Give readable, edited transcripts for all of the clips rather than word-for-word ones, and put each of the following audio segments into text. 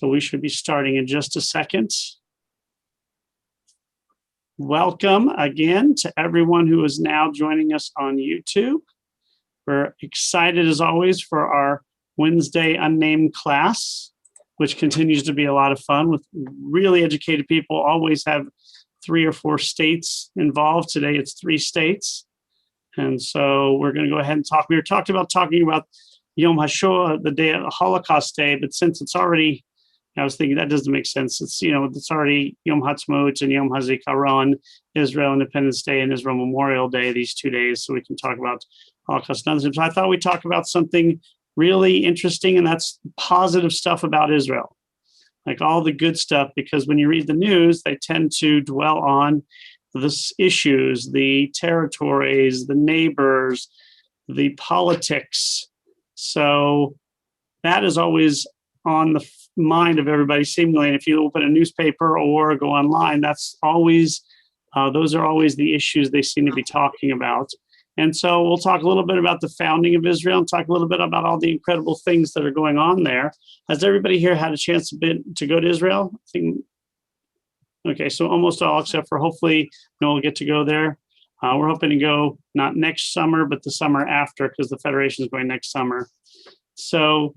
So we should be starting in just a second. Welcome again to everyone who is now joining us on YouTube. We're excited as always for our Wednesday unnamed class, which continues to be a lot of fun with really educated people. Always have 3 or 4 states involved. Today it's 3 states. And so we're going to go ahead and talk. We were talking about Yom HaShoah, the day of Holocaust Day, but since it's already, I was thinking that doesn't make sense. It's, it's already Yom Ha'atzmaut and Yom HaZikaron, Israel Independence Day and Israel Memorial Day, these 2 days, so we can talk about Holocaust and others. So I thought we'd talk about something really interesting, and that's positive stuff about Israel, like all the good stuff, because when you read the news, they tend to dwell on the issues, the territories, the neighbors, the politics. So that is always on the mind of everybody, seemingly. And if you open a newspaper or go online, that's always, those are always the issues they seem to be talking about. And so we'll talk a little bit about the founding of Israel and talk a little bit about all the incredible things that are going on there. Has everybody here had a chance to go to Israel? I think, okay, so almost all, except for hopefully Noel will get to go there. We're hoping to go not next summer, but the summer after, because the Federation is going next summer. So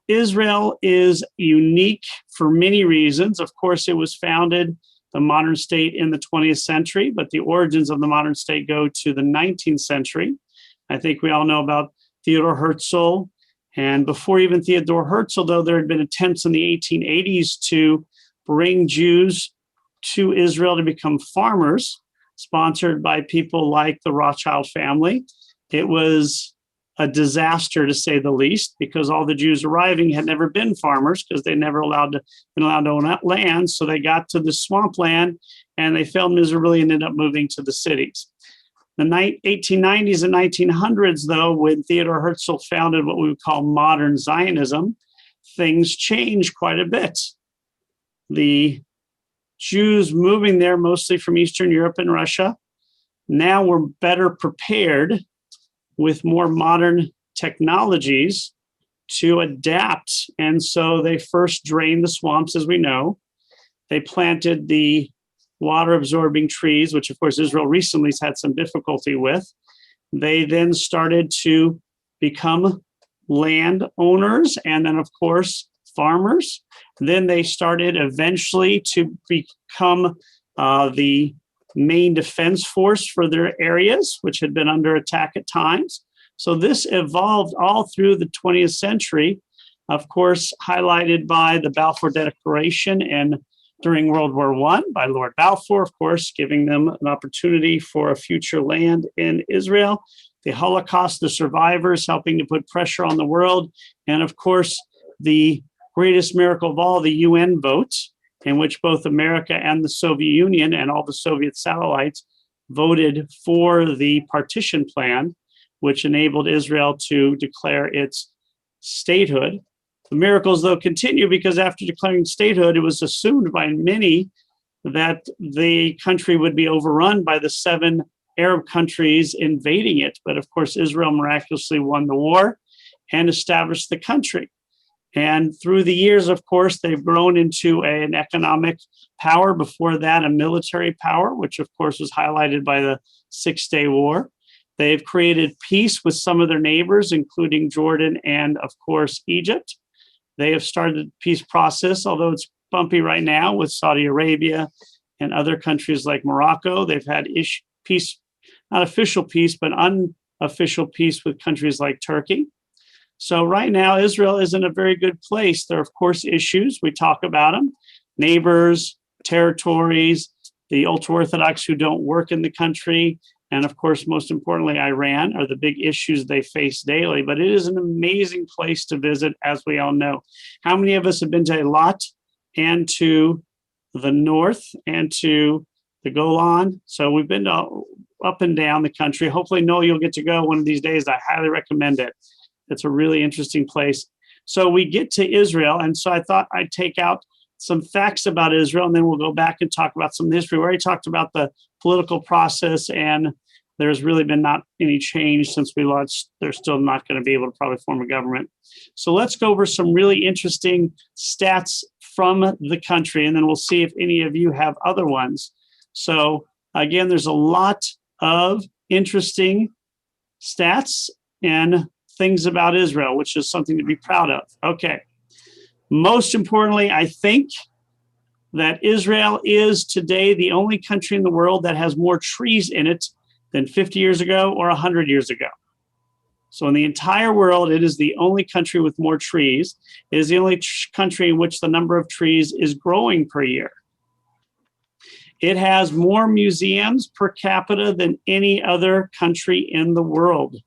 Israel is unique for many reasons. Of course, it was founded, the modern state, in the 20th century, but the origins of the modern state go to the 19th century. I think we all know about Theodor Herzl. And before even Theodor Herzl, though, there had been attempts in the 1880s to bring Jews to Israel to become farmers, sponsored by people like the Rothschild family. It was a disaster, to say the least, because all the Jews arriving had never been farmers, because they never been allowed to own land. So they got to the swampland and they failed miserably and ended up moving to the cities. The 1890s and 1900s, though, when Theodor Herzl founded what we would call modern Zionism, things changed quite a bit. The Jews moving there, mostly from Eastern Europe and Russia, now were better prepared with more modern technologies to adapt. And so they first drained the swamps, as we know. They planted the water-absorbing trees, which, of course, Israel recently has had some difficulty with. They then started to become landowners and then, of course, farmers. Then they started eventually to become the main defense force for their areas, which had been under attack at times. So this evolved all through the 20th century, of course, highlighted by the Balfour Declaration and during World War I by Lord Balfour, of course, giving them an opportunity for a future land in Israel. The Holocaust, the survivors helping to put pressure on the world. And of course, the greatest miracle of all, the UN vote, in which both America and the Soviet Union and all the Soviet satellites voted for the partition plan, which enabled Israel to declare its statehood. The miracles, though, continue because after declaring statehood, it was assumed by many that the country would be overrun by the 7 Arab countries invading it. But of course, Israel miraculously won the war and established the country. And through the years, of course, they've grown into an economic power. Before that, a military power, which, of course, was highlighted by the 6-Day War. They've created peace with some of their neighbors, including Jordan and, of course, Egypt. They have started the peace process, although it's bumpy right now with Saudi Arabia and other countries like Morocco. They've had peace, not official peace, but unofficial peace with countries like Turkey. So right now, Israel is in a very good place. There are, of course, issues. We talk about them. Neighbors, territories, the ultra-Orthodox who don't work in the country, and of course, most importantly, Iran are the big issues they face daily. But it is an amazing place to visit, as we all know. How many of us have been to Eilat and to the north and to the Golan? So we've been to up and down the country. Hopefully, Noel, you'll get to go one of these days. I highly recommend it. It's a really interesting place. So we get to Israel, and so I thought I'd take out some facts about Israel, and then we'll go back and talk about some history. We already talked about the political process and there's really been not any change since we launched. They're still not going to be able to probably form a government. So let's go over some really interesting stats from the country, and then we'll see if any of you have other ones. So again, there's a lot of interesting stats and things about Israel, which is something to be proud of. Okay. Most importantly, I think that Israel is today the only country in the world that has more trees in it than 50 years ago or 100 years ago. So in the entire world, it is the only country with more trees. It is the only country in which the number of trees is growing per year. It has more museums per capita than any other country in the world.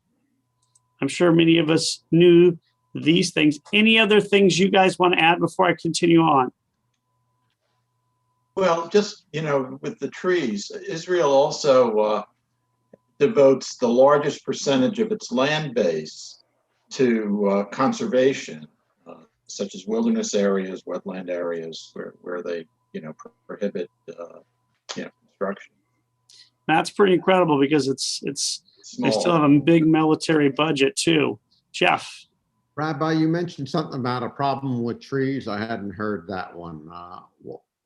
I'm sure many of us knew these things. Any other things you guys want to add before I continue on? Well, just, with the trees, Israel also devotes the largest percentage of its land base to conservation, such as wilderness areas, wetland areas, where they, prohibit, construction. That's pretty incredible because it's Small. they still have a big military budget too. Jeff. Rabbi, you mentioned something about a problem with trees. I hadn't heard that one.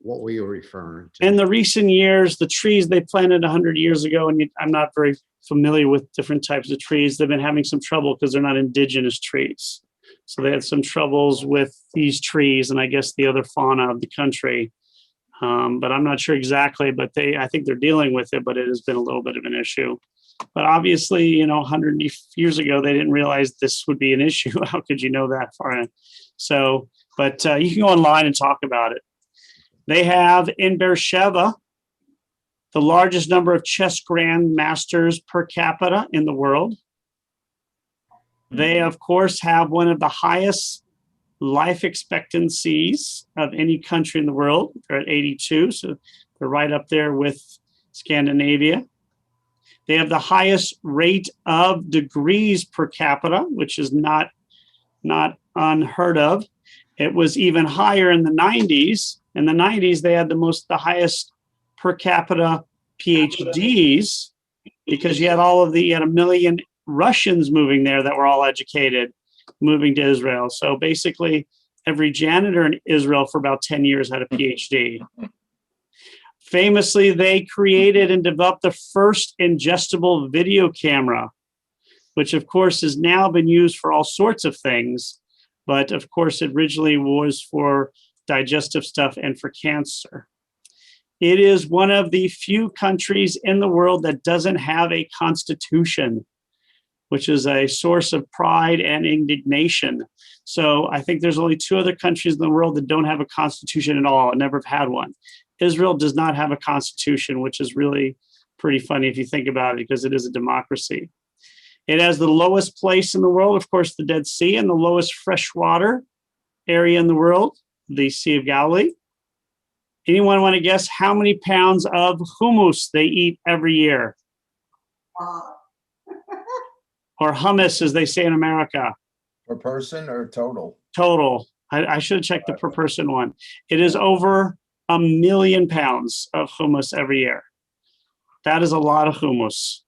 What were you referring to? In the recent years, the trees they planted 100 years ago, and I'm not very familiar with different types of trees. They've been having some trouble because they're not indigenous trees. So they had some troubles with these trees and I guess the other fauna of the country. But I'm not sure exactly, but I think they're dealing with it, but it has been a little bit of an issue. But obviously, 100 years ago, they didn't realize this would be an issue. How could you know that far in? So, but you can go online and talk about it. They have in Beersheba the largest number of chess grandmasters per capita in the world. They, of course, have one of the highest life expectancies of any country in the world. They're at 82, so they're right up there with Scandinavia. They have the highest rate of degrees per capita, which is not unheard of. It was even higher in the 90s. In the 90s, they had the highest per capita PhDs because you had a million Russians moving there that were all educated, moving to Israel. So basically, every janitor in Israel for about 10 years had a PhD. Famously, they created and developed the first ingestible video camera, which of course has now been used for all sorts of things. But of course, it originally was for digestive stuff and for cancer. It is one of the few countries in the world that doesn't have a constitution, which is a source of pride and indignation. So I think there's only 2 other countries in the world that don't have a constitution at all and never have had one. Israel does not have a constitution, which is really pretty funny if you think about it, because it is a democracy. It has the lowest place in the world, of course, the Dead Sea, and the lowest freshwater area in the world, the Sea of Galilee. Anyone want to guess how many pounds of hummus they eat every year? Or hummus, as they say in America. Per person or total? Total. I should have checked the per person one. It is over 1 million pounds of hummus every year. That is a lot of hummus.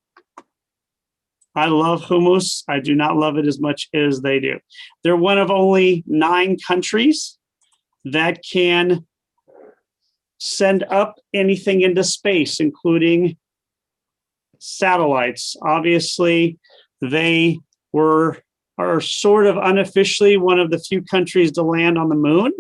I love hummus. I do not love it as much as they do. They're one of only 9 countries that can send up anything into space, including satellites. Obviously, they are sort of unofficially one of the few countries to land on the moon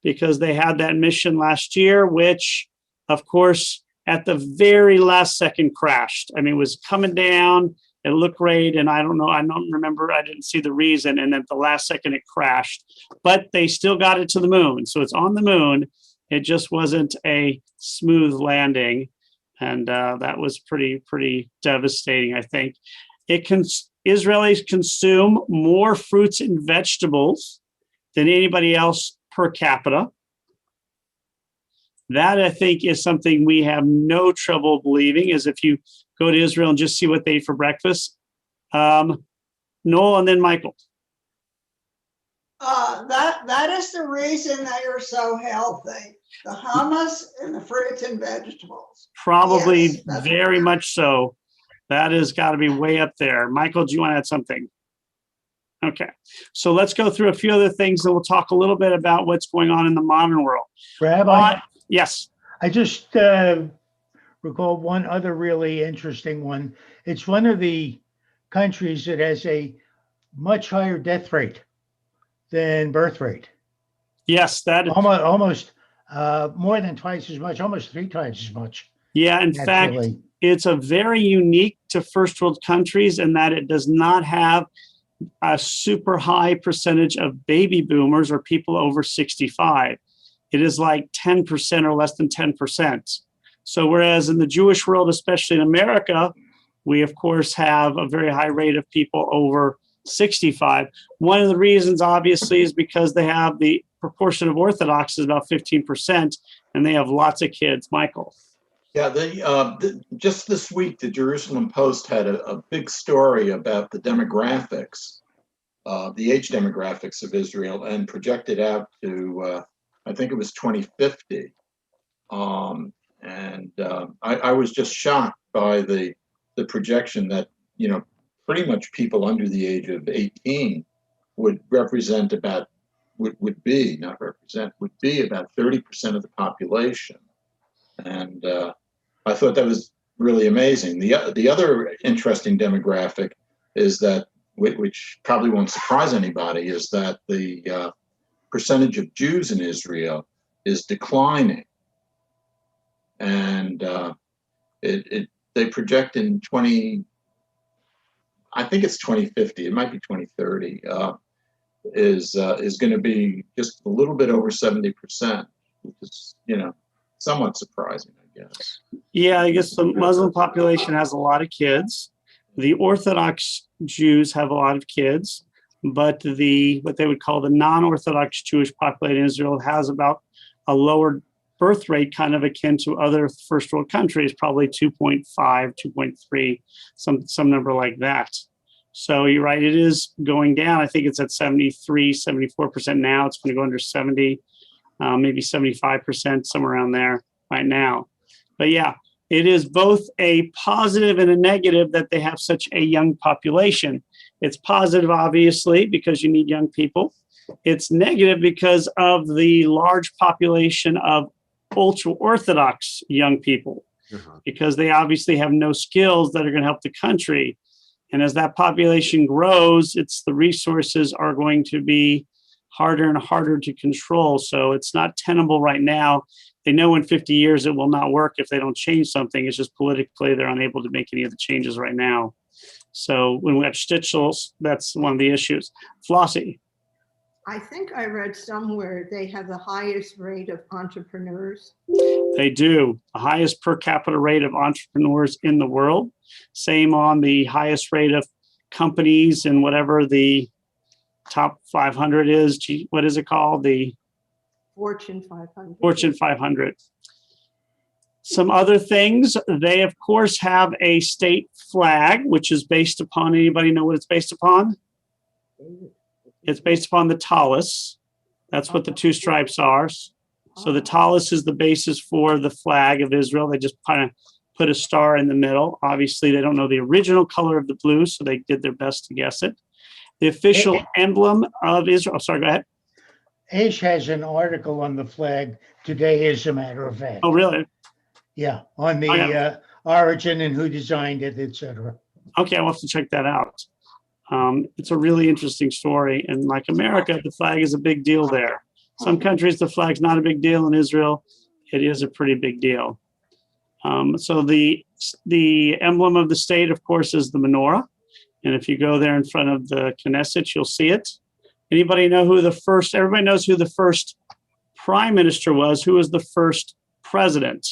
because they had that mission last year, which, of course, at the very last second crashed. I mean, it was coming down, it looked great, and I don't remember, I didn't see the reason, and at the last second it crashed. But they still got it to the moon, so it's on the moon. It just wasn't a smooth landing, and that was pretty devastating, I think. Israelis consume more fruits and vegetables than anybody else per capita. That, I think, is something we have no trouble believing, is if you go to Israel and just see what they eat for breakfast. Noel and then Michael. That is the reason they are so healthy. The hummus and the fruits and vegetables. Probably Yes, very much so. That has got to be way up there. Michael, do you want to add something? Okay, so let's go through a few other things and we'll talk a little bit about what's going on in the modern world. Rabbi, Yes, I just recall one other really interesting one. It's one of the countries that has a much higher death rate than birth rate. yes, Almost more than twice as much, almost 3 times as much. yeah, in fact, Actually, it's a very unique to first world countries in that it does not have a super high percentage of baby boomers or people over 65. It is like 10% or less than 10%. So whereas in the Jewish world, especially in America, we of course have a very high rate of people over 65. One of the reasons obviously is because they have the proportion of Orthodox is about 15% and they have lots of kids. Michael. Yeah, just this week, the Jerusalem Post had a big story about the demographics, the age demographics of Israel, and projected out to, I think it was 2050. I was just shocked by the projection that, pretty much people under the age of 18 would represent about, would be, not represent, would be about 30% of the population. And I thought that was really amazing. The other interesting demographic is that, which probably won't surprise anybody, is that the percentage of Jews in Israel is declining. And they project in I think it's 2050, it might be 2030, is going to be just a little bit over 70%, which is, somewhat surprising, I guess. Yeah, I guess the Muslim population has a lot of kids. The Orthodox Jews have a lot of kids, but what they would call the non-Orthodox Jewish population in Israel has about a lower birth rate, kind of akin to other first world countries, probably 2.5, 2.3, some number like that. So you're right, it is going down. I think it's at 73, 74% now. It's going to go under 70, maybe 75%, somewhere around there right now. But yeah, it is both a positive and a negative that they have such a young population. It's positive, obviously, because you need young people. It's negative because of the large population of ultra-Orthodox young people, because they obviously have no skills that are going to help the country. And as that population grows, the resources are going to be harder and harder to control. So it's not tenable right now. They know in 50 years it will not work if they don't change something. It's just politically they're unable to make any of the changes right now. So when we have shtetls, that's one of the issues. Flossie. I think I read somewhere they have the highest rate of entrepreneurs. They do. The highest per capita rate of entrepreneurs in the world. Same on the highest rate of companies and whatever the top 500 is. What is it called? The Fortune 500. Fortune 500. Some other things, they of course have a state flag, which is based upon, anybody know what it's based upon? It's based upon the talus. That's what the 2 stripes are. So the talus is the basis for the flag of Israel. They just kind of put a star in the middle. Obviously, they don't know the original color of the blue, so they did their best to guess it. The official emblem of Israel. Oh, sorry, go ahead. Ish has an article on the flag today, as a matter of fact. Oh, really? Yeah, on the origin and who designed it, etc. Okay, I'll have to check that out. It's a really interesting story. And like America, the flag is a big deal there. Some countries, the flag's not a big deal. In Israel, it is a pretty big deal. So the emblem of the state, of course, is the menorah. And if you go there in front of the Knesset, you'll see it. Anybody know who everybody knows who the first prime minister was. Who was the first president?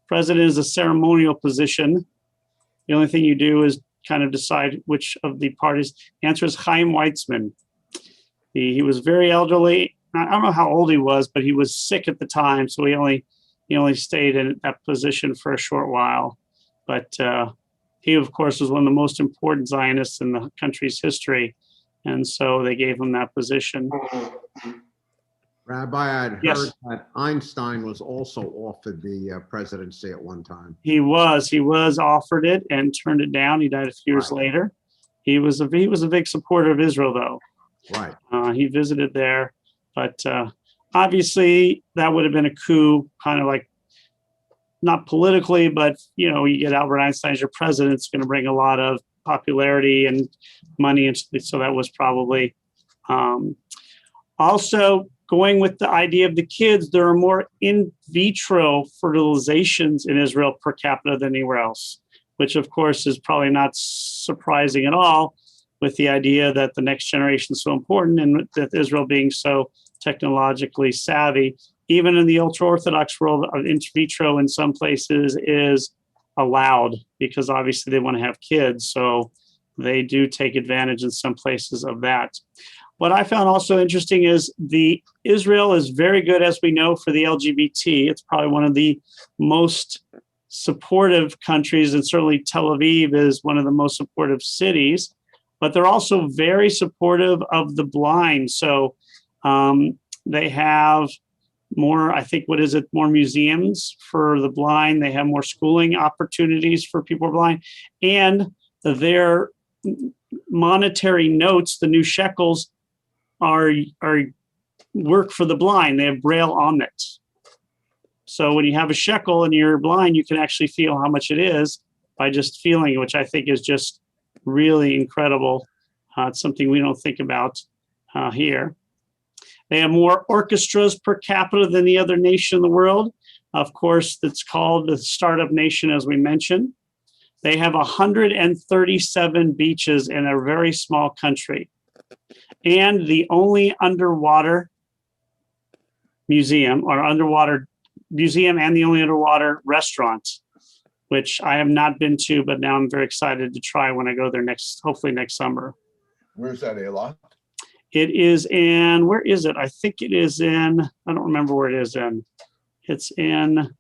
President is a ceremonial position. The only thing you do is kind of decide which of the parties. The answer is Chaim Weizmann. He was very elderly. I don't know how old he was, but he was sick at the time, so he only stayed in that position for a short while. But he, of course, was one of the most important Zionists in the country's history, and so they gave him that position. Rabbi, I'd Yes. heard that Einstein was also offered the presidency at one time. He was offered it and turned it down. He died a few years Right. later. He was a big supporter of Israel, though. Right. He visited there, but obviously that would have been a coup, kind of like, not politically, but you get Albert Einstein as your president, it's going to bring a lot of popularity and money, and so that was probably also going with the idea of the kids. There are more in vitro fertilizations in Israel per capita than anywhere else, which of course is probably not surprising at all, with the idea that the next generation is so important and that Israel being so technologically savvy. Even in the ultra-Orthodox world, in vitro in some places is allowed because obviously they want to have kids. So they do take advantage in some places of that. What I found also interesting is Israel is very good, as we know, for the LGBT. It's probably one of the most supportive countries, and certainly Tel Aviv is one of the most supportive cities, but they're also very supportive of the blind. So they have more, I think, more museums for the blind. They have more schooling opportunities for people who are blind. And their monetary notes, the new shekels, are work for the blind. They have Braille on it. So when you have a shekel and you're blind, you can actually feel how much it is by just feeling it, which I think is just really incredible. It's something we don't think about here. They have more orchestras per capita than the other nation in the world. Of course, that's called the startup nation, as we mentioned. They have 137 beaches in a very small country, and the only underwater museum, and the only underwater restaurant, which I have not been to, but now I'm very excited to try when I go there hopefully next summer. Where's that, Ayla? It is in, where is it? I think it is in, I don't remember where it is in. It's in,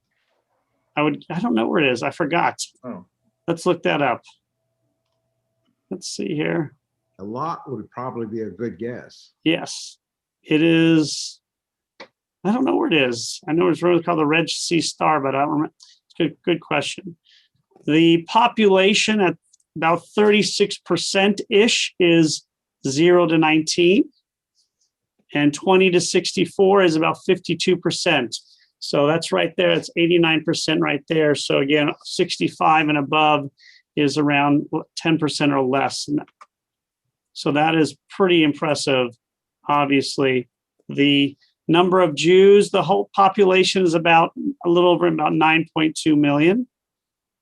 I don't know where it is. I forgot. Oh. Let's look that up. Let's see here. A lot would probably be a good guess. Yes, it is. I don't know where it is. I know it's really called the Red Sea Star, but I don't remember. It's good question. The population at about 36%-ish is 0 to 19, and 20 to 64 is about 52%. So that's right there. It's 89% right there. So again, 65 and above is around 10% or less. So that is pretty impressive. Obviously, the number of Jews, the whole population is about a little over about 9.2 million,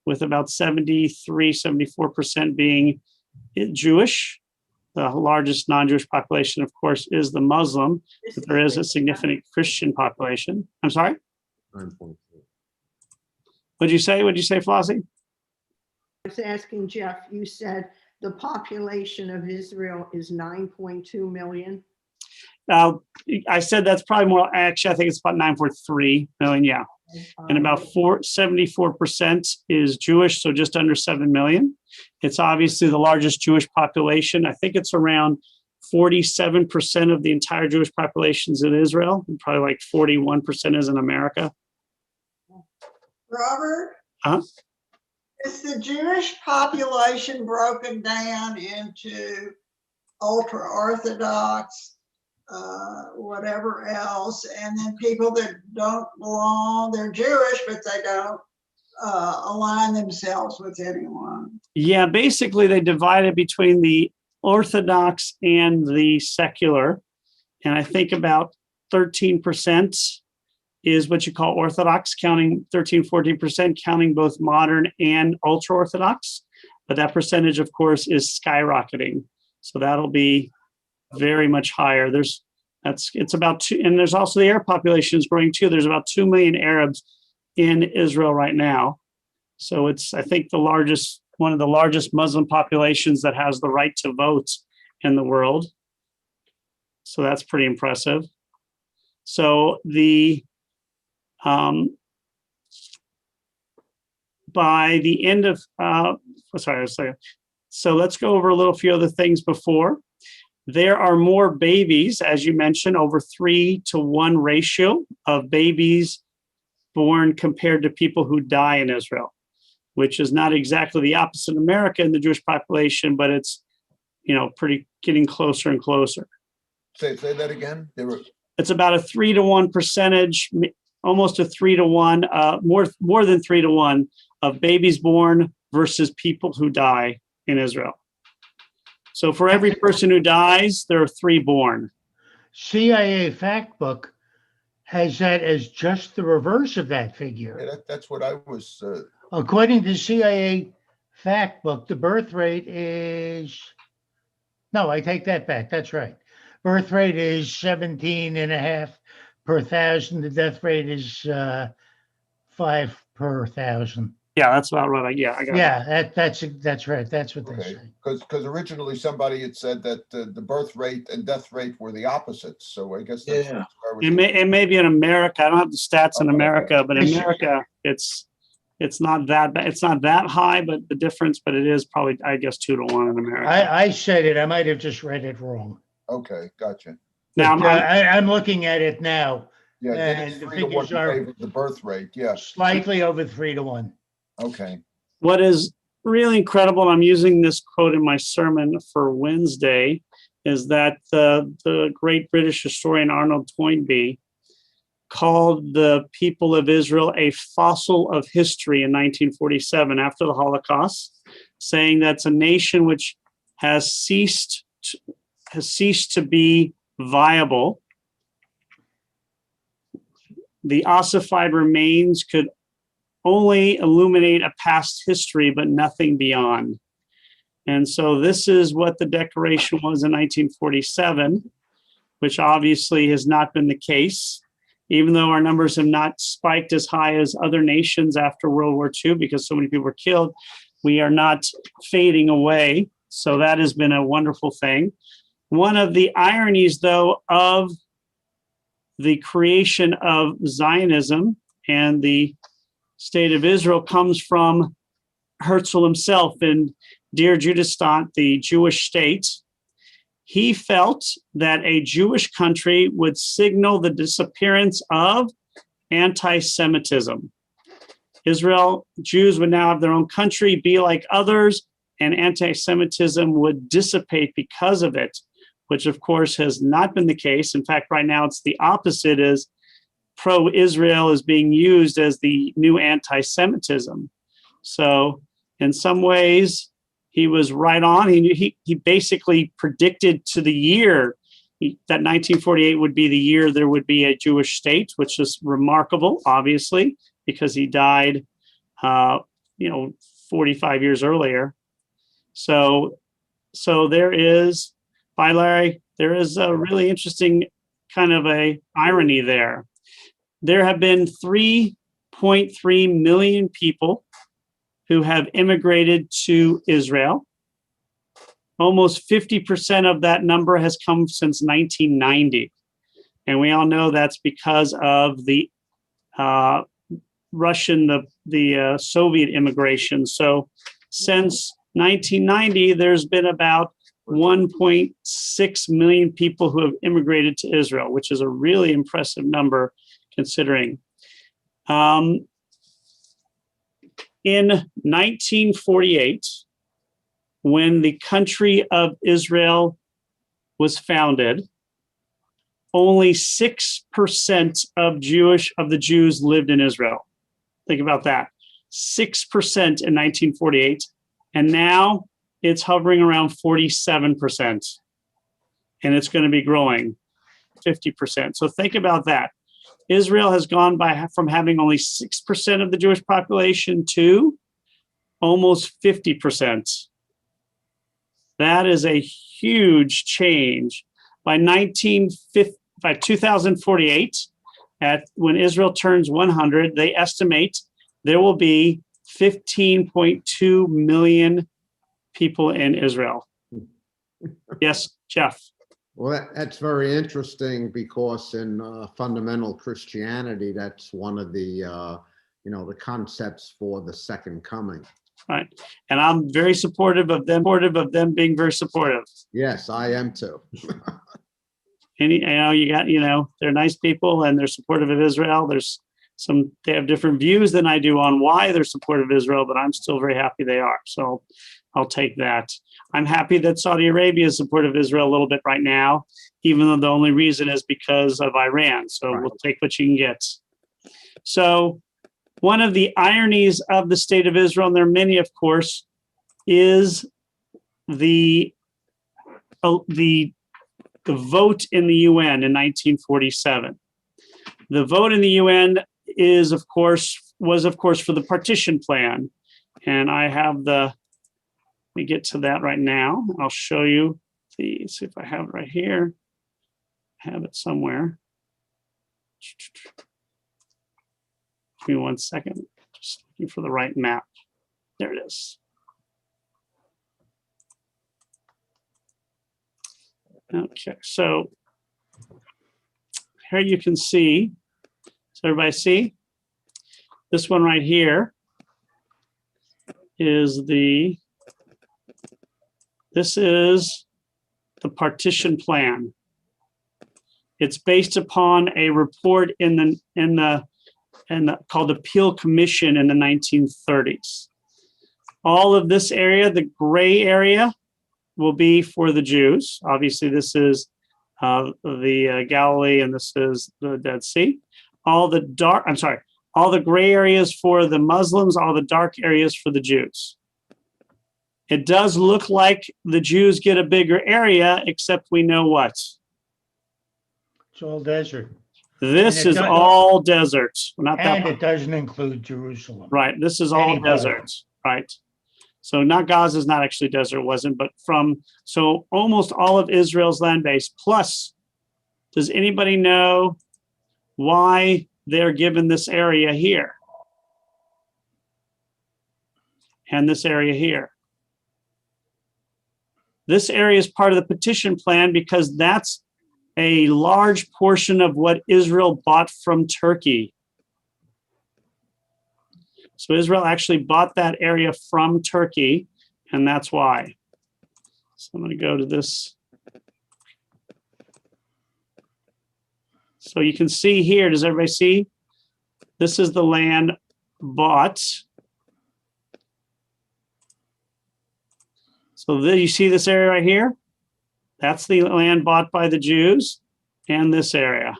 with about 74% being Jewish. The largest non-Jewish population, of course, is the Muslim, but there is a significant Christian population. I'm sorry? 9.2. What'd you say, Flossie? I was asking Jeff, you said the population of Israel is 9.2 million. I said that's probably more, actually, I think it's about 9.3 million, yeah. And about 74% is Jewish, so just under 7 million. It's obviously the largest Jewish population. I think it's around 47% of the entire Jewish populations in Israel, and probably like 41% is in America. Robert? Huh? Is the Jewish population broken down into ultra-Orthodox, whatever else, and then people that don't belong, they're Jewish, but they don't align themselves with anyone? Yeah, basically they divide it between the Orthodox and the secular. And I think about 13% is what you call Orthodox, counting 14% counting both modern and ultra-Orthodox. But that percentage, of course, is skyrocketing. So that'll be very much higher. It's about 2, and there's also the Arab population is growing too. There's about 2 million Arabs in Israel right now. So it's, I think, one of the largest Muslim populations that has the right to vote in the world. So that's pretty impressive. So by the end of, so let's go over a few other things before. there are more babies, as you mentioned, over 3-to-1 ratio of babies born compared to people who die in Israel, which is not exactly the opposite in America in the Jewish population, but it's, pretty getting closer and closer. Say that again. There were, It's about a 3-to-1 percentage, almost a 3-to-1, more than 3-to-1 of babies born versus people who die in Israel. So for every person who dies, there are 3 born. CIA fact book has that as just the reverse of that yeah, figure. that's what I was, According to CIA fact book, the birth rate is, no, I take that back. That's right. Birth rate is 17.5 per thousand. The death rate is 5 per thousand. Yeah, that's about right. Yeah, I got it. Yeah, that's right. That's what they okay, say. because originally somebody had said that the birth rate and death rate were the opposites. So I guess that's. Yeah. where I was- It may be in America. I don't have the stats in Oh, okay. America, but in It's- America, it's not that bad. It's not that high, but the difference, but it is probably, I guess, 2-to-1 in America. I said it. I might have just read it wrong. Okay, gotcha. Now, But, I'm looking at it now, Yeah, then it's And the 3-to-1 figures are- favor the birth rate. Yeah, slightly over 3-to-1. okay. what is really incredible, and I'm using this quote in my sermon for Wednesday, is that the great British historian Arnold Toynbee called the people of Israel a fossil of history in 1947 after the Holocaust, saying that's a nation which has ceased to be viable. The ossified remains could only illuminate a past history, but nothing beyond. And so this is what the declaration was in 1947, which obviously has not been the case, even though our numbers have not spiked as high as other nations after World War II because so many people were killed. We are not fading away. So that has been a wonderful thing. One of the ironies, though, of the creation of Zionism and the state of Israel comes from Herzl himself in Dear Judastant, the Jewish state. He felt that a Jewish country would signal the disappearance of anti-Semitism. Jews would now have their own country, be like others, and anti-Semitism would dissipate because of it, which of course has not been the case. In fact, right now it's the opposite, is pro-Israel is being used as the new anti-Semitism. So in some ways, he was right on. He basically predicted to the year that 1948 would be the year there would be a Jewish state, which is remarkable, obviously, because he died, 45 years earlier. So there is, by Larry, there is a really interesting kind of a irony there. There have been 3.3 million people who have immigrated to Israel. Almost 50% of that number has come since 1990. And we all know that's because of the Russian, the Soviet immigration. So since 1990, there's been about 1.6 million people who have immigrated to Israel, which is a really impressive number considering. In 1948, when the country of Israel was founded, only 6% of the Jews lived in Israel. Think about that. 6% in 1948. And now it's hovering around 47%. And it's going to be growing 50%. So think about that. Israel has gone from having only 6% of the Jewish population to almost 50%. That is a huge change. By 2048, when Israel turns 100, they estimate there will be 15.2 million people in Israel. Yes, Jeff. Well, that's very interesting because in fundamental Christianity, that's one of the, the concepts for the second coming. Right. And I'm very supportive of them being very supportive. Yes, I am too. They're nice people and they're supportive of Israel. They have different views than I do on why they're supportive of Israel, but I'm still very happy they are. So I'll take that. I'm happy that Saudi Arabia is supportive of Israel a little bit right now, even though the only reason is because of Iran. So Right. we'll take what you can get. So one of the ironies of the state of Israel, and there are many, of course, is the vote in the UN in 1947. The vote in the UN was of course for the partition plan. And let me get to that right now. I'll show you, see if I have it right here. I have it somewhere. Give me 1 second, just looking for the right map. There it is. Okay, so here you can see, does everybody see? This one right here is this is the partition plan. It's based upon a report called the Peel Commission in the 1930s. All of this area, the gray area, will be for the Jews. Obviously, this is the Galilee, and this is the Dead Sea. All the gray areas for the Muslims, all the dark areas for the Jews. It does look like the Jews get a bigger area, except we know what? It's all desert. This And it is does- all desert. Not that And part. it doesn't include Jerusalem. Right. This is all Any part of desert. Right. So not Gaza is not actually desert, wasn't, but so almost all of Israel's land base. Plus, does anybody know why they're given this area here? And this area here. This area is part of the petition plan because that's a large portion of what Israel bought from Turkey. So Israel actually bought that area from Turkey, and that's why. So I'm going to go to this. So you can see here, does everybody see? This is the land bought. So then you see this area right here? That's the land bought by the Jews and this area.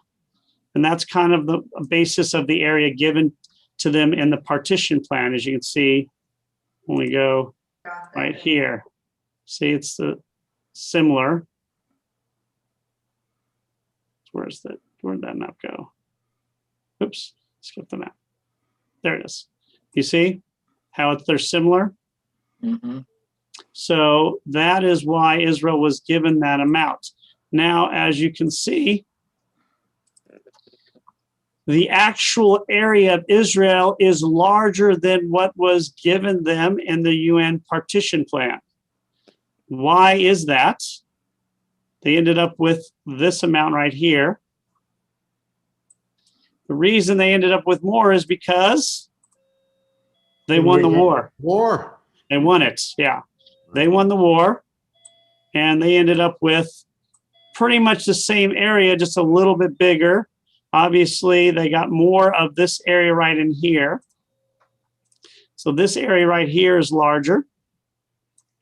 And that's kind of the basis of the area given to them in the partition plan. As you can see, when we go right here, see it's the similar. Where'd that map go? Oops, skip the map. There it is. You see how they're similar? Mhm. So that is why Israel was given that amount. Now, as you can see, the actual area of Israel is larger than what was given them in the UN partition plan. Why is that? They ended up with this amount right here. The reason they ended up with more is because they won the war. War. They won it, yeah. They won the war, and they ended up with pretty much the same area, just a little bit bigger. Obviously, they got more of this area right in here. So this area right here is larger,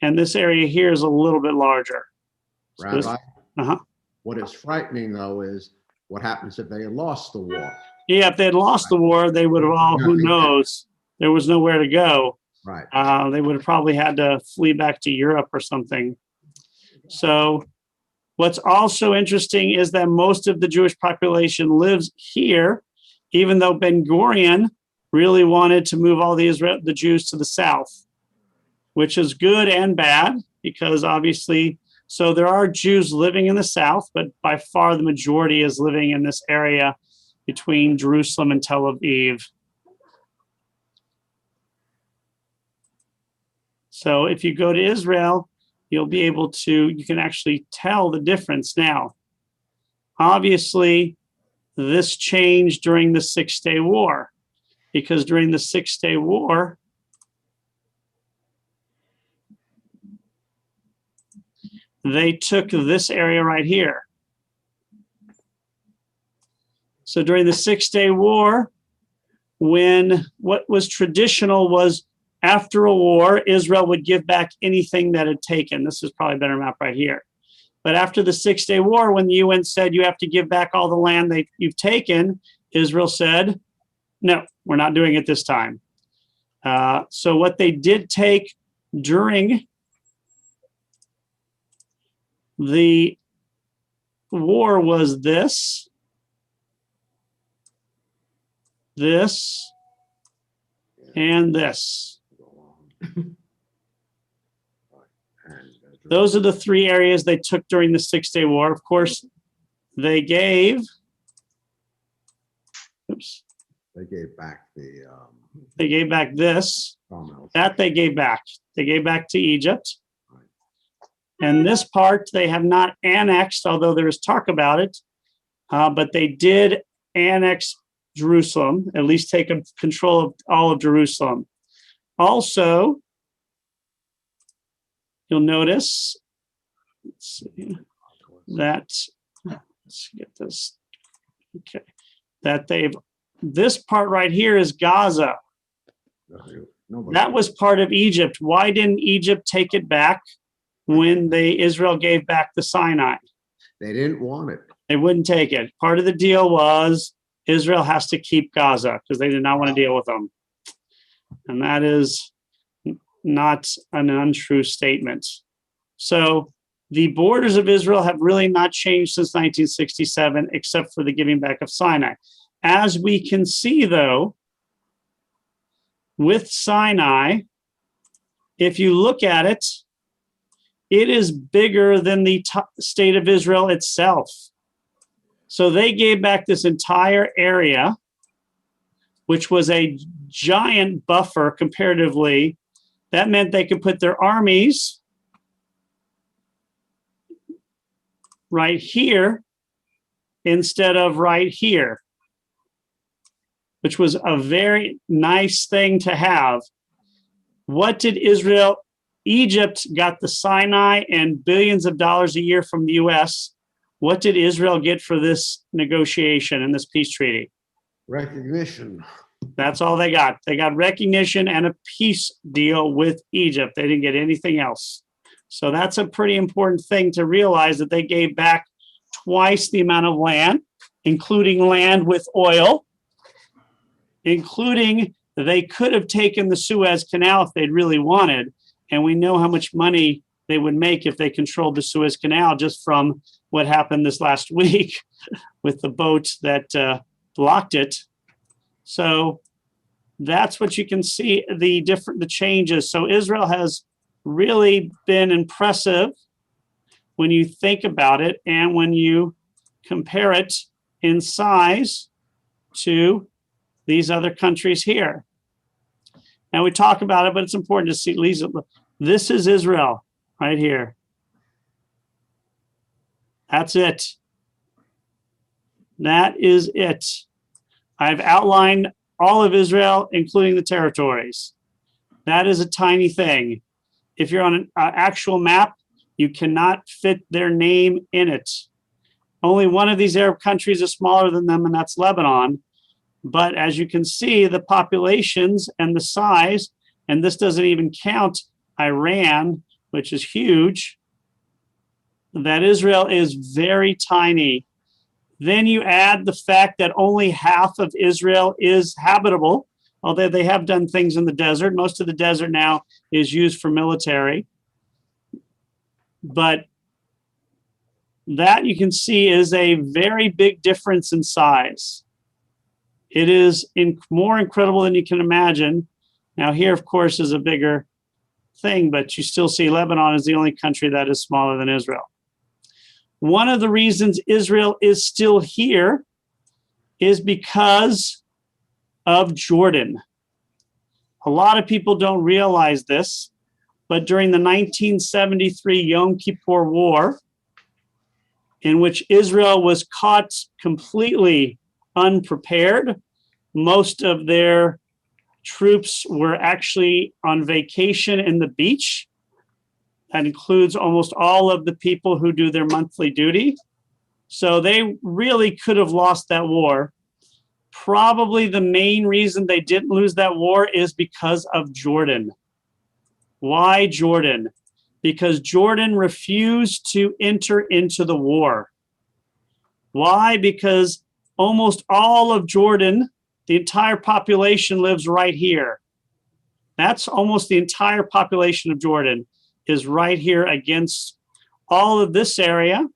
and this area here is a little bit larger. So this- Rabbi, uh-huh. what is frightening though is what happens if they lost the war. Yeah, if they had lost the war, they would have all, who knows? There was nowhere to go. Right. They would have probably had to flee back to Europe or something. So what's also interesting is that most of the Jewish population lives here, even though Ben-Gurion really wanted to move all the Jews to the south, which is good and bad because obviously, so there are Jews living in the south, but by far the majority is living in this area between Jerusalem and Tel Aviv. So if you go to Israel, you'll be able to, you can actually tell the difference now. Obviously, this changed during the 6-Day War, because during the 6-Day War, they took this area right here. So during the 6-Day War, when what was traditional was after a war, Israel would give back anything that had taken. This is probably a better map right here. But after the 6-Day War, when the UN said you have to give back all the land that you've taken, Israel said, no, we're not doing it this time. So what they did take during the war was this, and this. Those are the three areas they took during the 6-Day War. Of course, they gave, oops, They gave back the they gave back this. sawmills. That they gave back. They gave back to Egypt. And this part they have not annexed, although there is talk about it. But they did annex Jerusalem, at least take control of all of Jerusalem. Also, you'll notice, let's see, that, let's get this, okay, that this part right here is Gaza. Nobody- That was part of Egypt. Why didn't Egypt take it back when Israel gave back the Sinai? They didn't want it. They wouldn't take it. Part of the deal was Israel has to keep Gaza because they did not want to deal with them. And that is not an untrue statement. So the borders of Israel have really not changed since 1967, except for the giving back of Sinai. As we can see, though, with Sinai, if you look at it, it is bigger than the state of Israel itself. So they gave back this entire area, which was a giant buffer comparatively. That meant they could put their armies right here instead of right here, which was a very nice thing to have. What did Egypt got the Sinai and billions of dollars a year from the US. What did Israel get for this negotiation and this peace treaty? Recognition. That's all they got. They got recognition and a peace deal with Egypt. They didn't get anything else. So that's a pretty important thing to realize, that they gave back twice the amount of land, including land with oil, including they could have taken the Suez Canal if they'd really wanted. And we know how much money they would make if they controlled the Suez Canal, just from what happened this last week with the boat that blocked it. So that's what you can see, the changes. So Israel has really been impressive when you think about it and when you compare it in size to these other countries here. Now we talk about it, but it's important to see, this is Israel right here. That's it. That is it. I've outlined all of Israel, including the territories. That is a tiny thing. If you're on an actual map, you cannot fit their name in it. Only one of these Arab countries is smaller than them, and that's Lebanon. But as you can see, the populations and the size, and this doesn't even count Iran, which is huge, that Israel is very tiny. Then you add the fact that only half of Israel is habitable, although they have done things in the desert. Most of the desert now is used for military. But that you can see is a very big difference in size. It is more incredible than you can imagine. Now here, of course, is a bigger thing, but you still see Lebanon is the only country that is smaller than Israel. One of the reasons Israel is still here is because of Jordan. A lot of people don't realize this, but during the 1973 Yom Kippur War, in which Israel was caught completely unprepared, most of their troops were actually on vacation in the beach. That includes almost all of the people who do their monthly duty. So they really could have lost that war. Probably the main reason they didn't lose that war is because of Jordan. Why Jordan? Because Jordan refused to enter into the war. Why? Because almost all of Jordan, the entire population lives right here. That's almost the entire population of Jordan is right here against all of this area.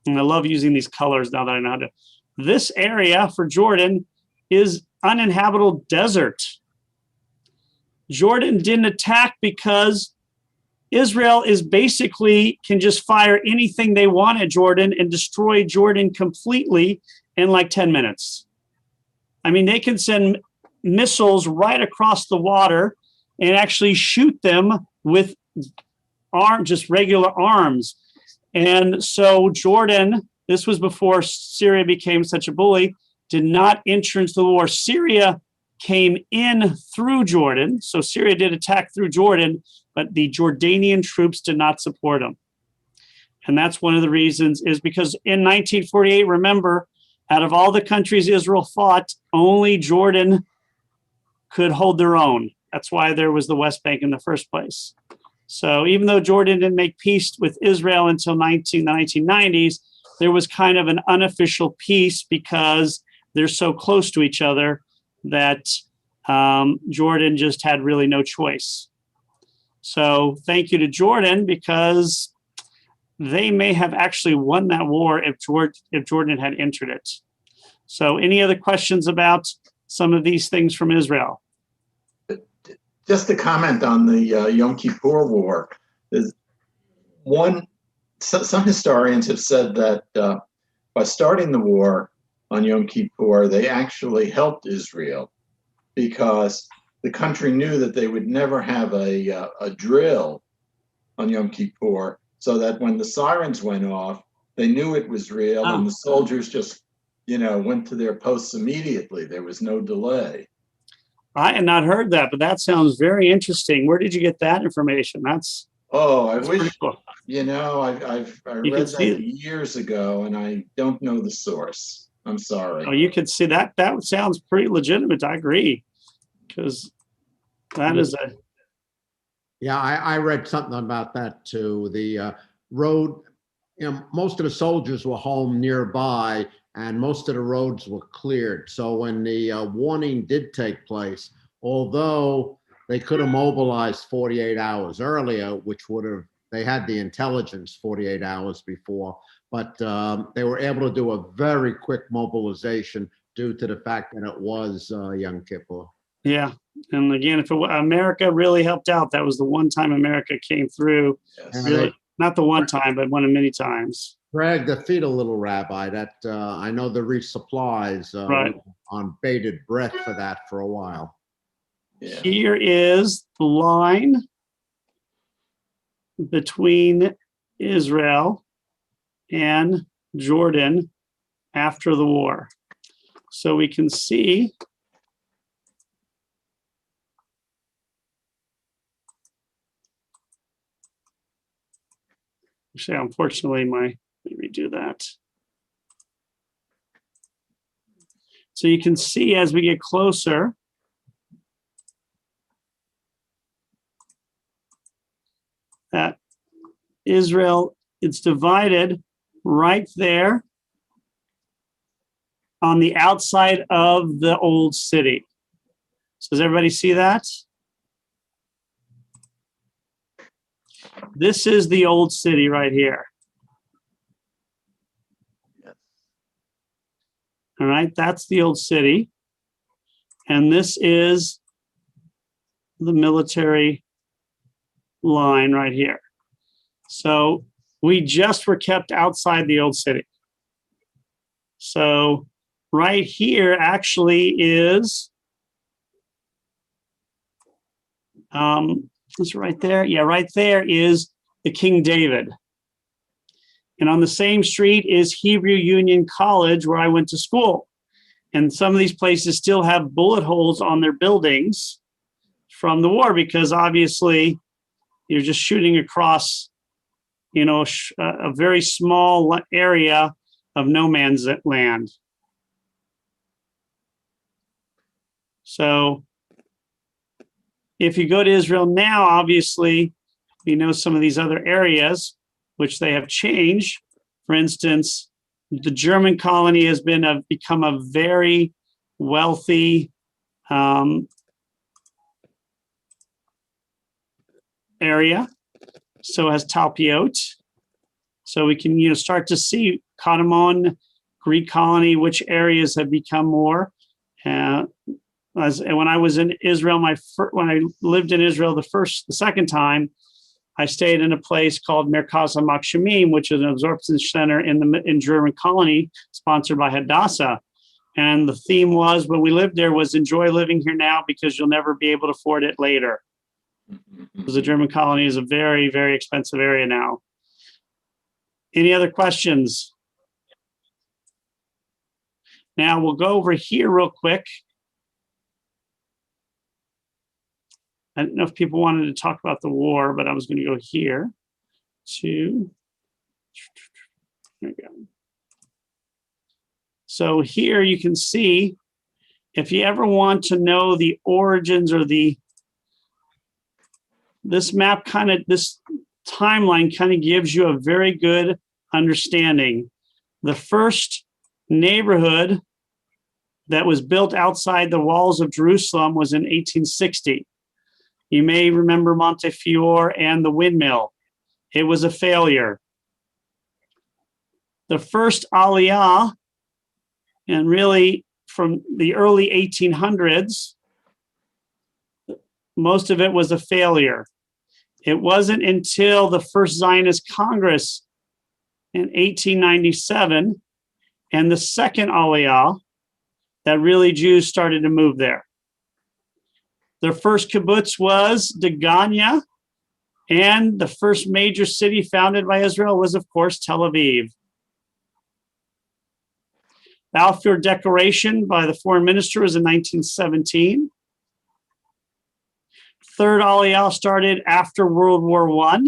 And I love using these colors now that I know how to. This area for Jordan is uninhabitable desert. Jordan didn't attack because Israel is basically can just fire anything they want at Jordan and destroy Jordan completely in like 10 minutes. I mean, they can send missiles right across the water and actually shoot them with just regular arms. And so Jordan, this was before Syria became such a bully, did not enter into the war. Syria came in through Jordan. So Syria did attack through Jordan, but the Jordanian troops did not support them. And that's one of the reasons is because in 1948, remember, out of all the countries Israel fought, only Jordan could hold their own. That's why there was the West Bank in the first place. So even though Jordan didn't make peace with Israel until the 1990s, there was kind of an unofficial peace because they're so close to each other that Jordan just had really no choice. So thank you to Jordan because they may have actually won that war if Jordan had entered it. So any other questions about some of these things from Israel? Just to comment on the Yom Kippur War, some historians have said that by starting the war on Yom Kippur, they actually helped Israel because the country knew that they would never have a drill on Yom Kippur, so that when the sirens went off, they knew it was real, and the soldiers just, went to their posts immediately. There was no delay. I had not heard that, but that sounds very interesting. Where did you get that information? I wish, cool. I read that years ago, and I don't know the source. I'm sorry. Oh, you could see that. That sounds pretty legitimate. I agree. Because that is a... Yeah, I read something about that too. The road, most of the soldiers were home nearby and most of the roads were cleared. So when the warning did take place, although they could have mobilized 48 hours earlier, which would have, they had the intelligence 48 hours before, but they were able to do a very quick mobilization due to the fact that it was Yom Kippur. Yeah. And again, if America really helped out, that was the one time America came through. Yes. Really, not the one time, but one of many times. Greg, to feed a little rabbi, that I know the resupplies Right. on bated breath for that for a while. Yeah. Here is the line between Israel and Jordan after the war. So we can see actually, unfortunately, let me redo that. So you can see as we get closer, that Israel, it's divided right there on the outside of the old city. So does everybody see that? This is the old city right here. Yes. All right, that's the old city. And this is the military line right here. So we just were kept outside the old city. So right here actually is, it's right there. Yeah, right there is the King David. And on the same street is Hebrew Union College, where I went to school. And some of these places still have bullet holes on their buildings from the war, because obviously you're just shooting across, a very small area of no man's land. So if you go to Israel now, obviously, some of these other areas, which they have changed. For instance, the German colony has become a very wealthy area. So has Talpiot. So we can, start to see Kadmon, Greek colony, which areas have become more. And when I was in Israel, when I lived in Israel the second time, I stayed in a place called Merkaz HaMachshamim, which is an absorption center in German colony, sponsored by Hadassah. And the theme was, when we lived there, was enjoy living here now because you'll never be able to afford it later. Because the German colony is a very, very expensive area now. Any other questions? Now we'll go over here real quick. I don't know if people wanted to talk about the war, but I was going to go here to, there we go. So here you can see, if you ever want to know the origins or this map this timeline kind of gives you a very good understanding. The first neighborhood that was built outside the walls of Jerusalem was in 1860. You may remember Montefiore and the windmill. It was a failure. The first Aliyah, and really from the early 1800s, most of it was a failure. It wasn't until the first Zionist Congress in 1897 and the second Aliyah that really Jews started to move there. Their first kibbutz was Degania, and the first major city founded by Israel was, of course, Tel Aviv. Balfour Declaration by the foreign minister was in 1917. Third Aliyah started after World War I.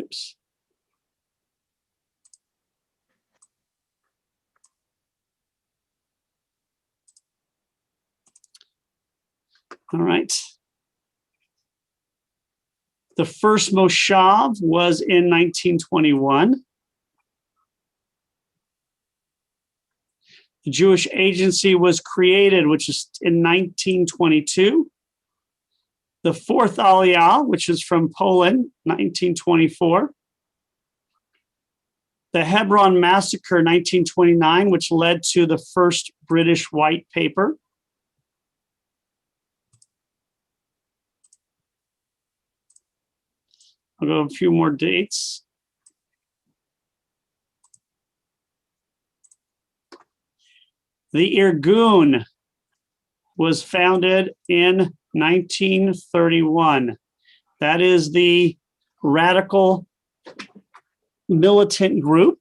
Oops. All right. The first Moshav was in 1921. The Jewish Agency was created, which is in 1922. The fourth Aliyah, which is from Poland, 1924. The Hebron Massacre, 1929, which led to the first British white paper. I'll go a few more dates. The Irgun was founded in 1931. That is the radical militant group.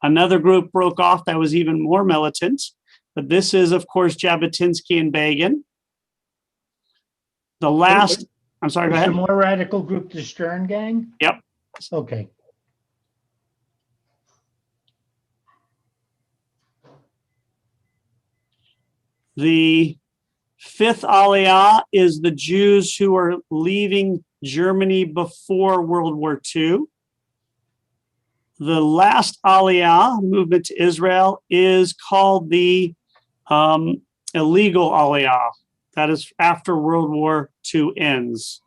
Another group broke off that was even more militant, but this is, of course, Jabotinsky and Begin. The last, I'm sorry, go Was ahead. the more radical group the Stern Gang? Yep. Okay. The fifth Aliyah is the Jews who are leaving Germany before World War II. The last Aliyah, movement to Israel, is called the illegal Aliyah. That is after World War II ends.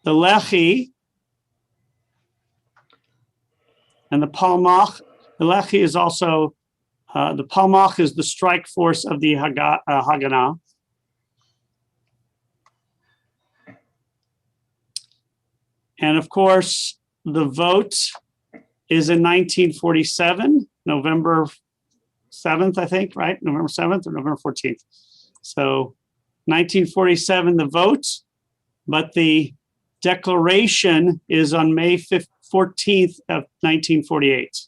The Lehi and the Palmach. The Lehi is also, the Palmach is the strike force of the Haganah. And of course, the vote is in 1947, November 7th, I think, right? November 7th or November 14th. So 1947, the vote. but the declaration is on May 14th of 1948.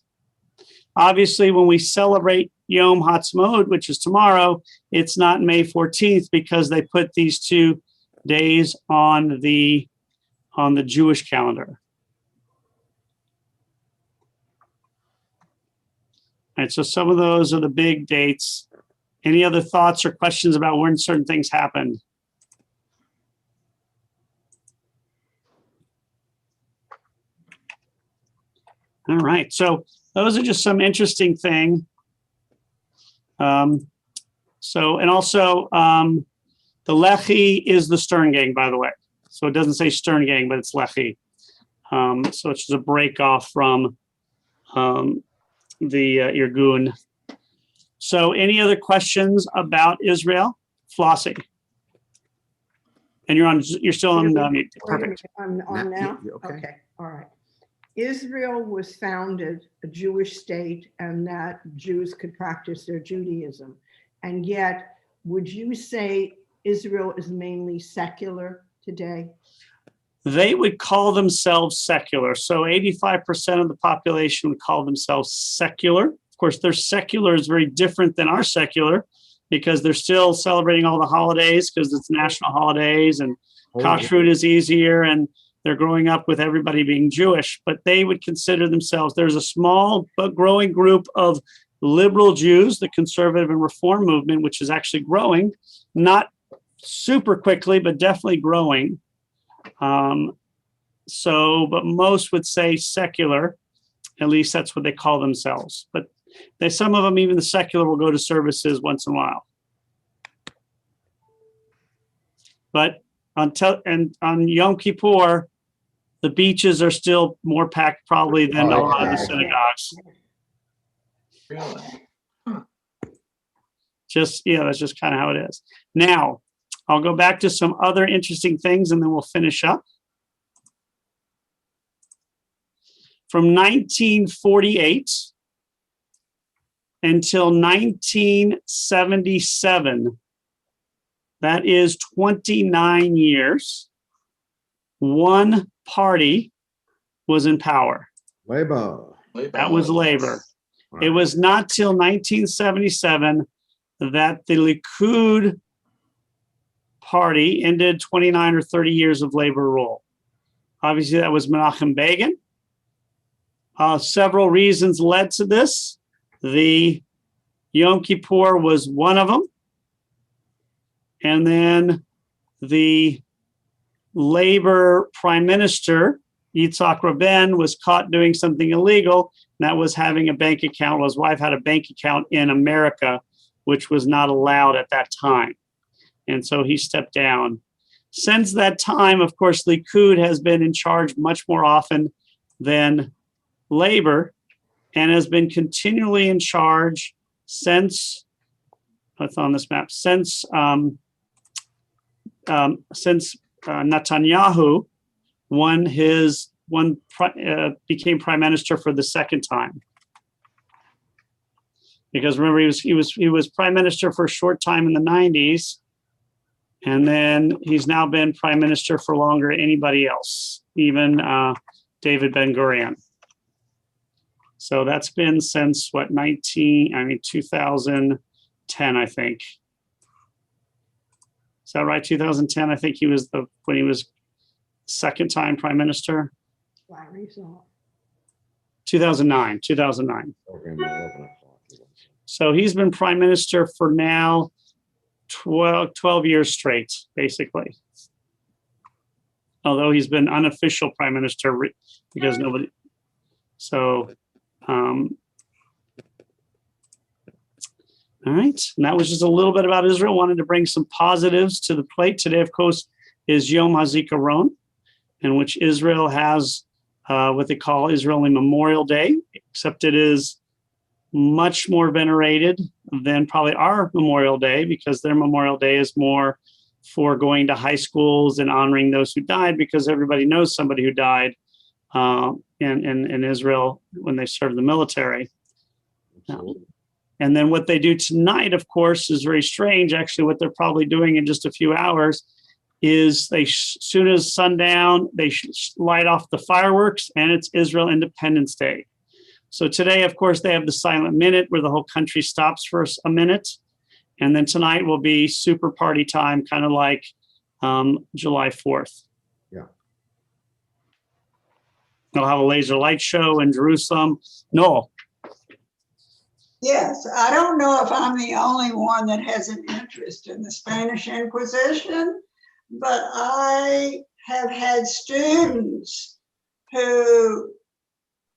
Obviously, when we celebrate Yom Ha'atzmaut, which is tomorrow, it's not May 14th because they put these 2 days on the Jewish calendar. All right, so some of those are the big dates. Any other thoughts or questions about when certain things happened? All right, so those are just some interesting things. And also the Lehi is the Stern Gang, by the way. So it doesn't say Stern Gang, but it's Lehi. So it's just a break off from the Irgun. So any other questions about Israel? Flossie. And you're still on mute. Wait a minute, Perfect. I'm on now? Okay. Okay, all right. Israel was founded a Jewish state and that Jews could practice their Judaism. And yet, would you say Israel is mainly secular today? They would call themselves secular. So 85% of the population would call themselves secular. Of course, their secular is very different than our secular because they're still celebrating all the holidays because it's national holidays and kashrut is easier and they're growing up with everybody being Jewish, but they would consider themselves, there's a small but growing group of liberal Jews, the conservative and reform movement, which is actually growing, not super quickly, but definitely growing. But most would say secular, at least that's what they call themselves. But some of them, even the secular, will go to services once in a while. But on Yom Kippur, the beaches are still more packed probably than a lot of the synagogues. Really? That's just kind of how it is. Now, I'll go back to some other interesting things and then we'll finish up. From 1948 until 1977, that is 29 years, one party was in power. Labor. That was Labor. It was not till 1977 that the Likud party ended 29 or 30 years of Labor rule. Obviously, that was Menachem Begin. Several reasons led to this. The Yom Kippur was one of them. And then the Labor prime minister, Yitzhak Rabin, was caught doing something illegal. And that was having a bank account. His wife had a bank account in America, which was not allowed at that time. And so he stepped down. Since that time, of course, Likud has been in charge much more often than Labor and has been continually in charge since, what's on this map, since Netanyahu became prime minister for the second time. Because remember, he was prime minister for a short time in the 90s, and then he's now been prime minister for longer than anybody else, even David Ben-Gurion. So that's been since 2010, I think. Is that right? 2010, I think when he was second time prime minister. 2009. So he's been prime minister for now 12 years straight, basically. Although he's been unofficial prime minister because nobody. So, all right. And that was just a little bit about Israel. Wanted to bring some positives to the plate. Today, of course, is Yom HaZikaron, in which Israel has what they call Israeli Memorial Day, except it is much more venerated than probably our Memorial Day, because their Memorial Day is more for going to high schools and honoring those who died, because everybody knows somebody who died in Israel when they served the military. And then what they do tonight, of course, is very strange. Actually, what they're probably doing in just a few hours is soon as sundown, they light off the fireworks, and it's Israel Independence Day. So today, of course, they have the silent minute where the whole country stops for a minute. And then tonight will be super party time, kind of like July 4th. Yeah. They'll have a laser light show in Jerusalem. No. Yes, I don't know if I'm the only one that has an interest in the Spanish Inquisition, but I have had students who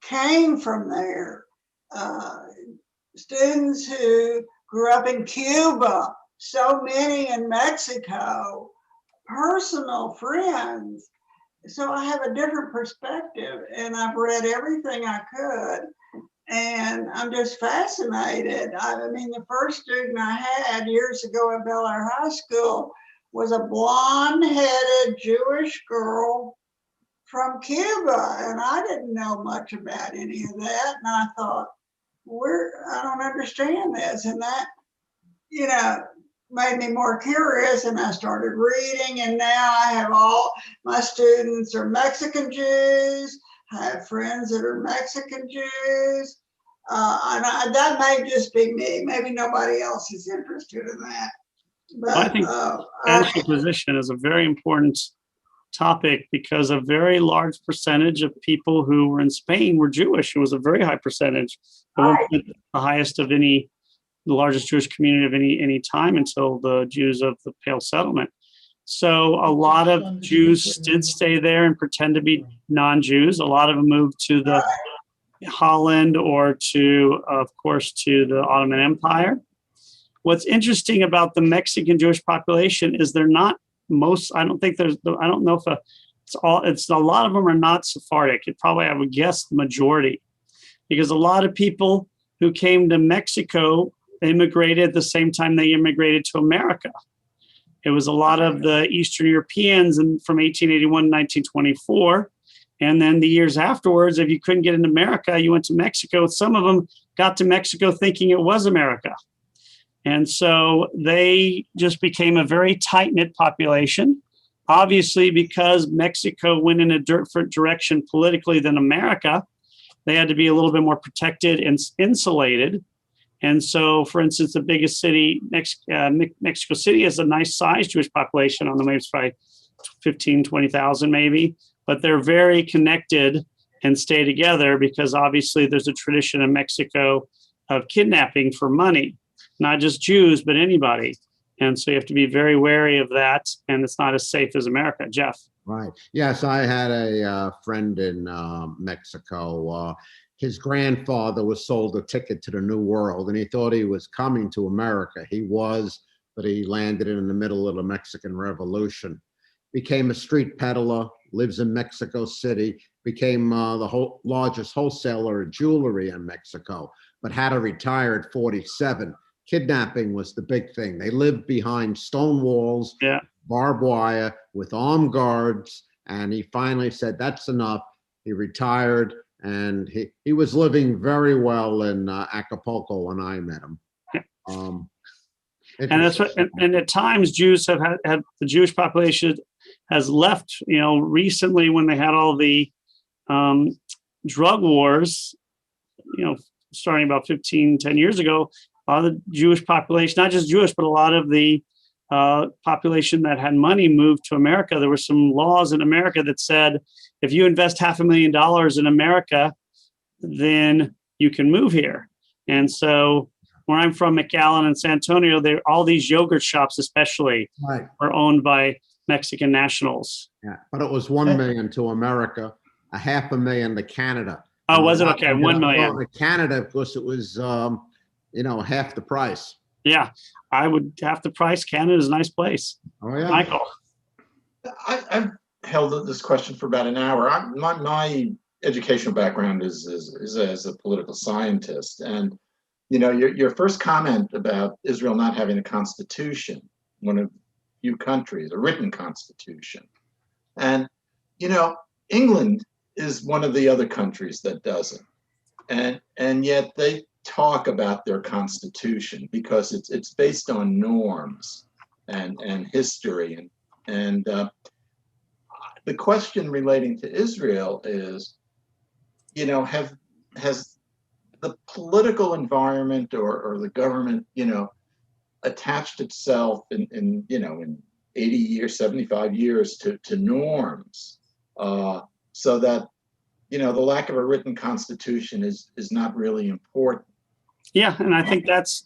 came from there, students who grew up in Cuba, so many in Mexico, personal friends. So I have a different perspective, and I've read everything I could, and I'm just fascinated. I mean, the first student I had years ago at Bel Air High School was a blonde-headed Jewish girl from Cuba, and I didn't know much about any of that. And I thought, I don't understand this. And that, made me more curious, and I started reading, and now I have all my students are Mexican Jews. I have friends that are Mexican Jews. That may just be me. Maybe nobody else is interested in that. But I think Spanish Inquisition is a very important topic because a very large percentage of people who were in Spain were Jewish. It was a very high percentage, the highest of the largest Jewish community of any time until the Jews of the Pale Settlement. So a lot of Jews did stay there and pretend to be non-Jews. A lot of them moved to the Holland or to the Ottoman Empire. What's interesting about the Mexican Jewish population is they're not most, I don't know if a lot of them are not Sephardic. It probably, I would guess, the majority, because a lot of people who came to Mexico immigrated at the same time they immigrated to America. It was a lot of the Eastern Europeans from 1881 to 1924. And then the years afterwards, if you couldn't get into America, you went to Mexico. Some of them got to Mexico thinking it was America. And so they just became a very tight-knit population, obviously because Mexico went in a different direction politically than America. They had to be a little bit more protected and insulated. And so, for instance, the biggest city, Mexico City, has a nice sized Jewish population. I don't know, maybe it's probably 15, 20,000 maybe, but they're very connected and stay together because obviously there's a tradition in Mexico of kidnapping for money, not just Jews, but anybody. And so you have to be very wary of that. And it's not as safe as America. Jeff. Right. Yes, I had a friend in Mexico. His grandfather was sold a ticket to the New World, and he thought he was coming to America. He was, but he landed in the middle of the Mexican Revolution. Became a street peddler, lives in Mexico City, became the largest wholesaler of jewelry in Mexico, but had to retire at 47. Kidnapping was the big thing. They lived behind stone walls, barbed wire, with armed guards, and he finally said, that's enough. He retired. And he was living very well in Acapulco when I met him. And that's what. And at times, Jews have had the Jewish population has left. Recently when they had all the drug wars, starting about 10 years ago, a lot of the Jewish population, not just Jewish, but a lot of the population that had money moved to America. There were some laws in America that said, if you invest $500,000 in America, then you can move here. And so where I'm from, McAllen and San Antonio, all these yogurt shops especially are owned by Mexican nationals. Yeah, but it was 1 million to America, $500,000 to Canada. Oh, was it? Okay, 1 million. To Canada, of course, it was half the price. Yeah, I would half the price. Canada's a nice place. Oh yeah, Michael. I've held this question for about an hour. My educational background is as a political scientist, and your first comment about Israel not having a constitution, one of few countries, a written constitution, and England is one of the other countries that doesn't, and yet they talk about their constitution because it's based on norms and history And the question relating to Israel is, has the political environment or the government, attached itself in 80 years, 75 years to norms, so that, the lack of a written constitution is not really important. Yeah, and I think that's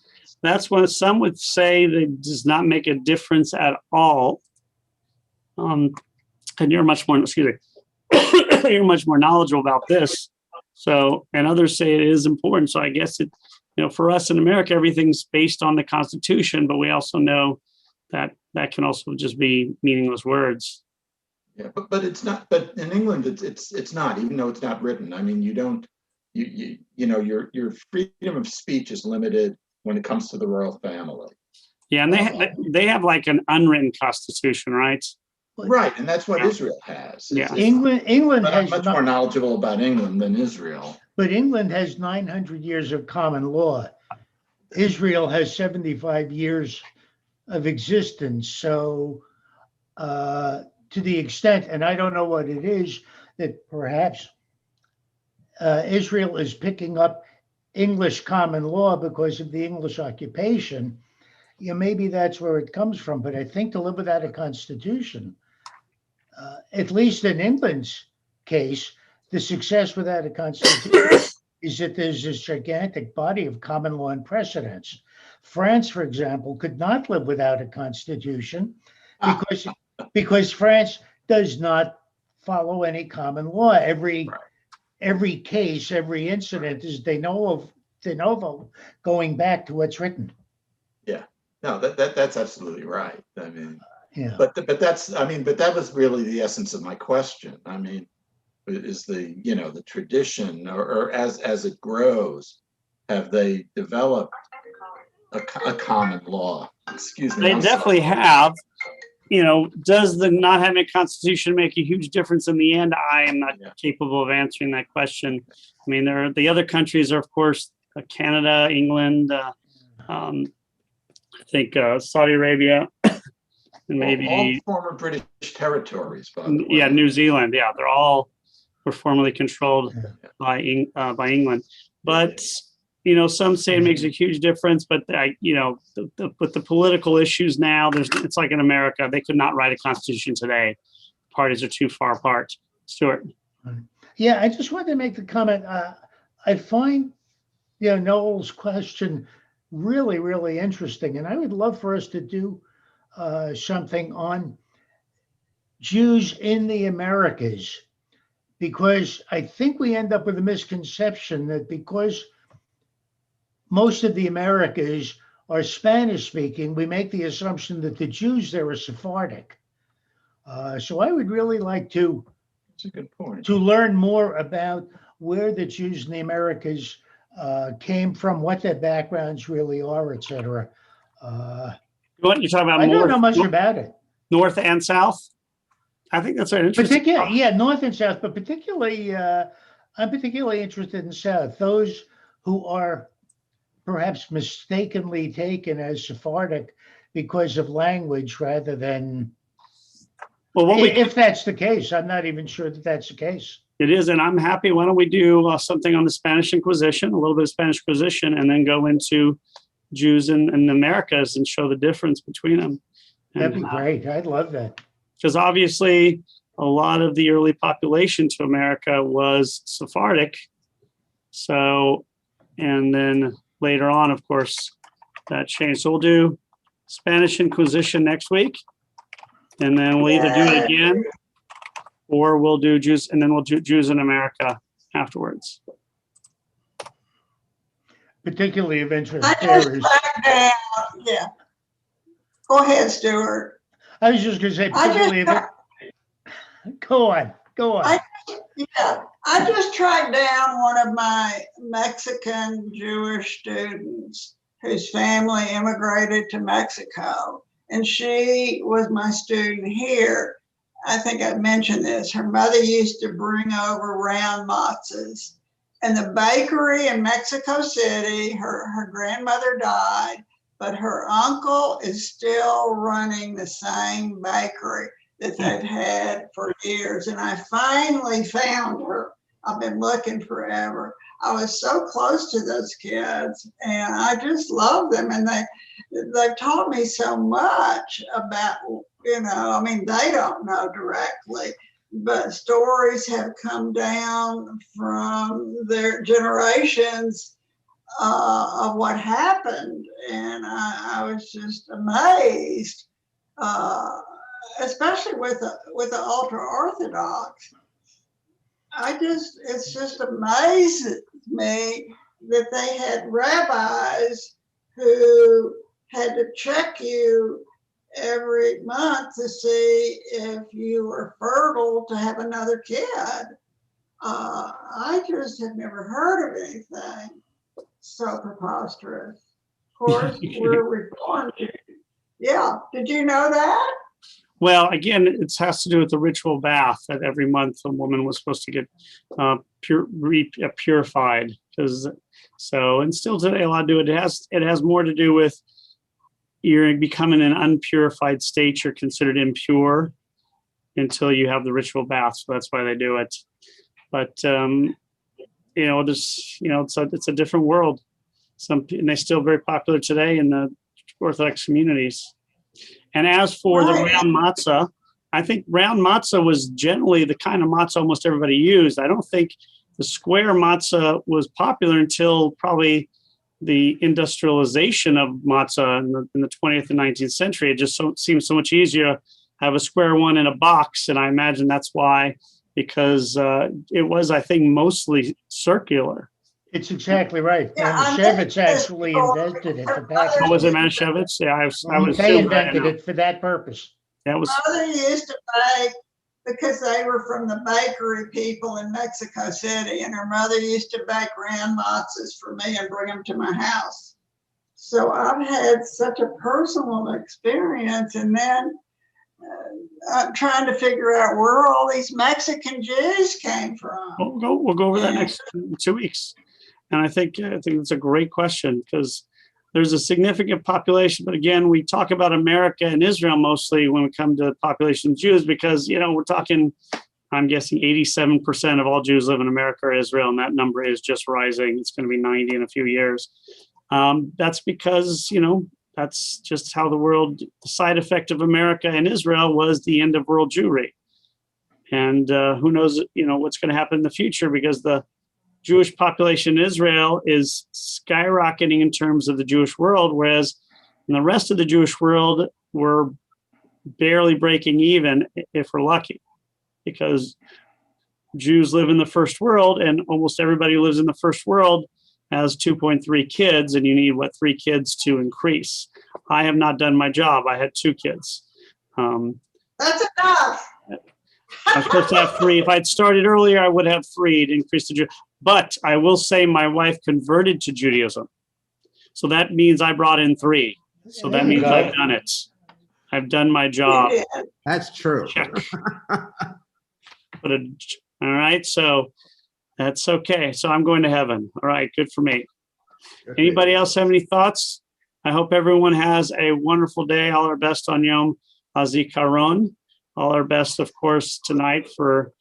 what some would say that does not make a difference at all. And you're much more, excuse me, you're much more knowledgeable about this. So, and others say it is important. So I guess it, for us in America, everything's based on the Constitution, but we also know that that can also just be meaningless words. Yeah, but it's not. But in England, it's not. Even though it's not written. I mean, your freedom of speech is limited when it comes to the royal family. Yeah, and they have like an unwritten constitution, right? Right, and that's what Israel has. Yeah. England But I'm has much more knowledgeable about England than Israel. But England has 900 years of common law. Israel has 75 years of existence. So to the extent, and I don't know what it is, that perhaps Israel is picking up English common law because of the English occupation, maybe that's where it comes from. But I think to live without a constitution, at least in England's case, the success without a constitution is that there's this gigantic body of common law and precedents. France, for example, could not live without a constitution because France does not follow any common law. Every case, every incident is de novo going back to what's written. Yeah, no, that's absolutely right. I mean, yeah. But that was really the essence of my question. I mean, is the tradition or as it grows, have they developed a common law? Excuse me. They definitely have. Does the not having a constitution make a huge difference in the end? I am not capable of answering that question. I mean, the other countries are, of course, Canada, England, I think Saudi Arabia, and maybe all former British territories. By the way. Yeah, New Zealand. Yeah, were formerly controlled by England. But some say it makes a huge difference. But with the political issues now, it's like in America, they could not write a constitution today. Parties are too far apart. Stuart. Yeah, I just wanted to make the comment. I find Noel's question really, really interesting, and I would love for us to do something on Jews in the Americas, because I think we end up with a misconception that because most of the Americas are Spanish speaking, we make the assumption that the Jews there are Sephardic. So I would really like to That's a good point. To learn more about where the Jews in the Americas came from, what their backgrounds really are, et cetera. What you're talking about? I don't know much about it. North and South. I think that's very interesting. North and South, but particularly, I'm particularly interested in South. Those who are perhaps mistakenly taken as Sephardic because of language rather than. Well, if that's the case, I'm not even sure that that's the case. It is, and I'm happy. Why don't we do something on the Spanish Inquisition, a little bit of Spanish Inquisition, and then go into Jews in the Americas and show the difference between them. That'd be great. I'd love that. Because obviously, a lot of the early population to America was Sephardic. So, and then later on, of course, that changed. So we'll do Spanish Inquisition next week. And then we'll either do it again or we'll do Jews, and then we'll do Jews in America afterwards. Particularly of interest. I just tracked down, yeah. Go ahead, Stuart. I was just going to say, particularly go on. I just tracked down one of my Mexican Jewish students whose family immigrated to Mexico. And she was my student here. I think I mentioned this. Her mother used to bring over round matzahs. And the bakery in Mexico City, her grandmother died, but her uncle is still running the same bakery that they've had for years. And I finally found her. I've been looking forever. I was so close to those kids and I just love them. And they've taught me so much about, I mean, they don't know directly, but stories have come down from their generations of what happened. And I was just amazed, especially with the ultra Orthodox. It's just amazes me that they had rabbis who had to check you every month to see if you were fertile to have another kid. I just had never heard of anything so preposterous. Of course, we're Reformed. Yeah, did you know that? Well, again, it has to do with the ritual bath that every month a woman was supposed to get purified. And still today, a lot to do. It has more to do with you're becoming an unpurified state. You're considered impure until you have the ritual bath. So that's why they do it. But it's a different world. And they're still very popular today in the Orthodox communities. And as for the round matzah, I think round matzah was generally the kind of matzah almost everybody used. I don't think the square matzah was popular until probably the industrialization of matzah in the 20th and 19th century. It just seems so much easier to have a square one in a box. And I imagine that's why, because it was, I think, mostly circular. It's exactly right. Yeah, Manischewitz actually invented it. What was it, Manischewitz? Yeah, I would They assume that, invented it for that purpose. That was Mother used to bake because they were from the bakery people in Mexico City, and her mother used to bake round matzahs for me and bring them to my house. So I've had such a personal experience, and then I'm trying to figure out where all these Mexican Jews came from. We'll go over that next 2 weeks. And I think it's a great question because there's a significant population. But again, we talk about America and Israel mostly when we come to the population of Jews because, we're talking, I'm guessing 87% of all Jews live in America or Israel, and that number is just rising. It's going to be 90 in a few years. That's because, that's just how the side effect of America and Israel was the end of world Jewry. And who knows, what's going to happen in the future because the Jewish population in Israel is skyrocketing in terms of the Jewish world, whereas in the rest of the Jewish world, we're barely breaking even if we're lucky, because Jews live in the first world and almost everybody who lives in the first world has 2.3 kids, and you need 3 kids to increase. I have not done my job. I had 2 kids. That's enough. I was supposed to have 3. If I'd started earlier, I would have 3 to increase the Jew. But I will say my wife converted to Judaism. So that means I brought in 3. So that means I've done it. I've done my job. That's true. Check. All right. So that's okay. So I'm going to heaven. All right. Good for me. Anybody else have any thoughts? I hope everyone has a wonderful day. All our best on Yom HaZikaron. All our best, of course, tonight for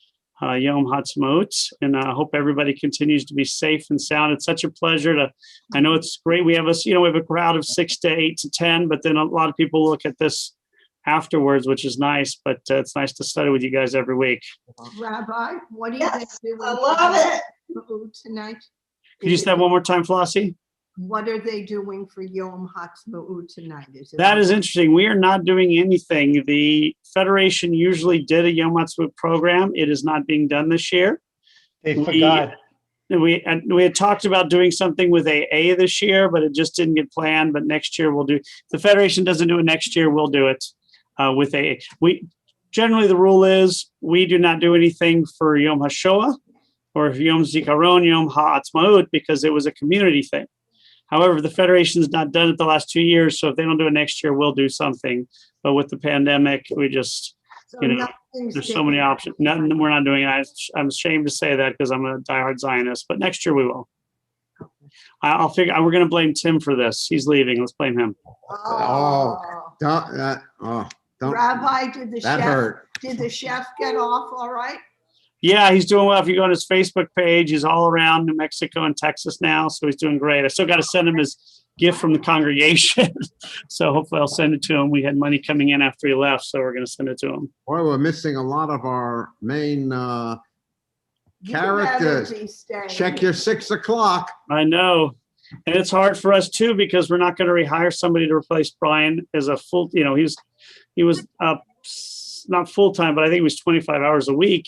Yom Ha'atzmaut. And I hope everybody continues to be safe and sound. It's such a pleasure I know it's great. We have we have a crowd of 6 to 8 to 10, but then a lot of people look at this afterwards, which is nice, but it's nice to study with you guys every week. Rabbi, what do you Yes, think? I love it. Tonight? Could you say that one more time, Flossie? What are they doing for Yom Ha'atzmaut tonight? That is interesting. We are not doing anything. The Federation usually did a Yom Ha'atzmaut program. It is not being done this year. They forgot. We had talked about doing something with AA this year, but it just didn't get planned. But next year we'll do. If the Federation doesn't do it next year, we'll do it with AA. Generally the rule is we do not do anything for Yom HaShoah or Yom Zikaron, Yom Ha'atzmaut, because it was a community thing. However, the Federation's not done it the last 2 years, so if they don't do it next year, we'll do something. But with the pandemic, we just, there's so many options. Nothing, we're not doing it. I'm ashamed to say that because I'm a diehard Zionist, but next year we will. I'll figure, we're going to blame Tim for this. He's leaving. Let's blame him. Oh. Don't, don't, Rabbi, did the that chef, hurt. did the chef get off all right? Yeah, he's doing well. If you go on his Facebook page, he's all around New Mexico and Texas now. So he's doing great. I still got to send him his gift from the congregation. So hopefully I'll send it to him. We had money coming in after he left, so we're going to send it to him. Boy, we're missing a lot of our main You better characters. be staying. Check your 6 o'clock. I know. And it's hard for us too, because we're not going to rehire somebody to replace Brian as a full, he was not full-time, but I think he was 25 hours a week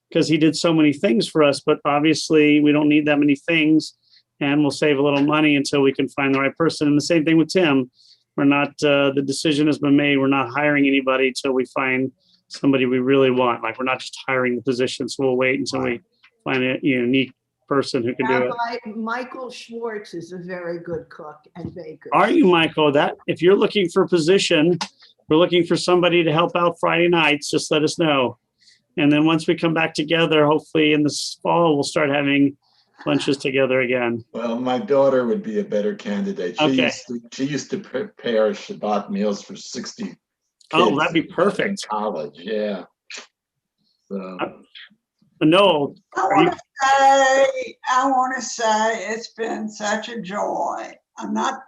because he did so many things for us. But obviously we don't need that many things, and we'll save a little money until we can find the right person. And the same thing with Tim. We're not, the decision has been made. We're not hiring anybody until we find somebody we really want. Like, we're not just hiring the position. So we'll wait until we find a unique person who can do it. Rabbi Michael Schwartz is a very good cook and baker. Are you, Michael? That if you're looking for a position, we're looking for somebody to help out Friday nights, just let us know. And then once we come back together, hopefully in this fall, we'll start having lunches together again. Well, my daughter would be a better candidate. Okay. She used to prepare Shabbat meals for 60 kids. Oh, that'd be in perfect. college, yeah. So, No, I want to say it's been such a joy. I'm not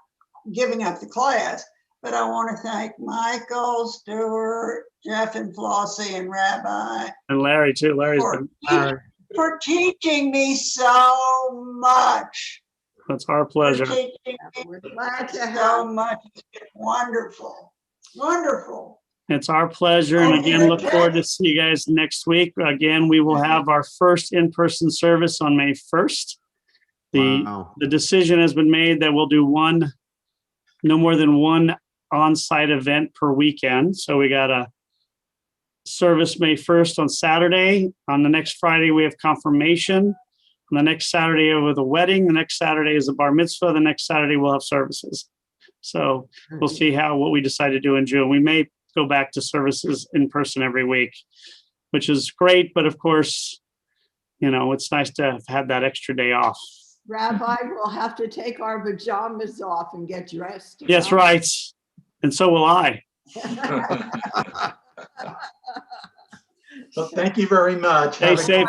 giving up the class, but I want to thank Michael, Stuart, Jeff and Flossie and Rabbi and Larry too. Larry's been, for teaching me so much. that's our For pleasure. teaching me We're glad to so have. much. It's been wonderful, wonderful. It's our pleasure. And again, look forward to see you guys next week. Again, we will have our first in-person service on May 1st. Wow. The decision has been made that we'll do no more than one on-site event per weekend. So we got a service May 1st on Saturday. On the next Friday, we have confirmation. On the next Saturday, we have a wedding. The next Saturday is a bar mitzvah. The next Saturday, we'll have services. So we'll see what we decide to do in June. We may go back to services in person every week, which is great. But of course, it's nice to have had that extra day off. Rabbi, we'll have to take our pajamas off and get dressed. Yes, right. And so will I. well, thank you very much. Stay Have a safe.